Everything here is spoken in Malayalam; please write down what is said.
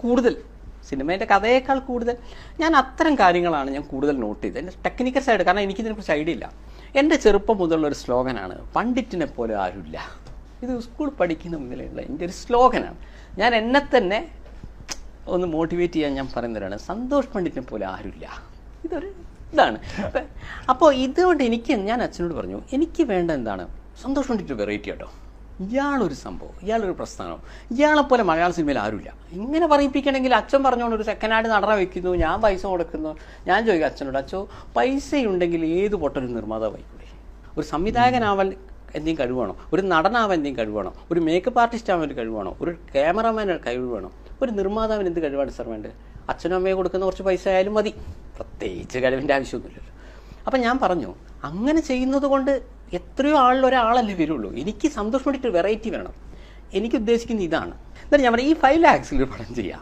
കൂടുതൽ സിനിമേൻ്റെ കഥയേക്കാൾ കൂടുതൽ ഞാൻ അത്തരം കാര്യങ്ങളാണ് ഞാൻ കൂടുതൽ നോട്ട് ചെയ്തത്. എൻ്റെ ടെക്നിക്കൽ സൈഡ്, കാരണം എനിക്കിതിനെക്കുറിച്ച് ഐഡിയ ഇല്ല. എൻ്റെ ചെറുപ്പം മുതലുള്ളൊരു സ്ലോഗനാണ്, പണ്ഡിറ്റിനെ പോലെ ആരുമില്ല. ഇത് സ്കൂൾ പഠിക്കുന്ന മുതലുള്ള എൻ്റെ ഒരു സ്ലോഗനാണ്. ഞാൻ എന്നെ തന്നെ ഒന്ന് മോട്ടിവേറ്റ് ചെയ്യാൻ ഞാൻ പറയുന്നവരാണ്, സന്തോഷ് പണ്ഡിറ്റിനെ പോലെ ആരുമില്ല. ഇതൊരു ഇതാണ്. അപ്പോൾ ഇതുകൊണ്ട് ഞാൻ അച്ഛനോട് പറഞ്ഞു, എനിക്ക് വേണ്ട എന്താണ്, സന്തോഷ് പണ്ഡിറ്റ് വെറൈറ്റി കേട്ടോ, ഇയാളൊരു സംഭവം, ഇയാളൊരു പ്രസ്ഥാനം, ഇയാളെപ്പോലെ മലയാള സിനിമയിൽ ആരുമില്ല. ഇങ്ങനെ പറയിപ്പിക്കണമെങ്കിൽ അച്ഛൻ പറഞ്ഞുകൊണ്ട് ഒരു സെക്കൻഡ് ഹാൻഡ് നടന വെക്കുന്നു, ഞാൻ പൈസ കൊടുക്കുന്നു. ഞാൻ ചോദിക്കും അച്ഛനോട്, അച്ഛോ പൈസയുണ്ടെങ്കിൽ ഏത് പൊട്ടൊരു നിർമ്മാതാവായിക്കൂടെ? ഒരു സംവിധായകനാവാൻ എന്തെങ്കിലും കഴിവാണോ, ഒരു നടനാവാൻ എന്തെങ്കിലും കഴിവാണോ, ഒരു മേക്കപ്പ് ആർട്ടിസ്റ്റ് ആവാൻ ഒരു കഴിവാണോ, ഒരു ക്യാമറമാൻ കഴിവ് വേണോ, ഒരു നിർമ്മാതാവിന് എന്ത് കഴിവാണ് സാർ വേണ്ടത്? അച്ഛനും അമ്മയെ കൊടുക്കുന്ന കുറച്ച് പൈസ ആയാലും മതി, പ്രത്യേകിച്ച് കഴിവിൻ്റെ ആവശ്യമൊന്നുമില്ലല്ലോ. അപ്പം ഞാൻ പറഞ്ഞു, അങ്ങനെ ചെയ്യുന്നത് കൊണ്ട് എത്രയോ ഒരാളല്ലേ വരുള്ളൂ. എനിക്ക് സന്തോഷം വേണ്ടിയിട്ട് വെറൈറ്റി വേണം. എനിക്ക് ഉദ്ദേശിക്കുന്നത് ഇതാണ്. എന്നിട്ട് ഞാൻ പറഞ്ഞു, ഈ 5 lakhs പടം ചെയ്യാം.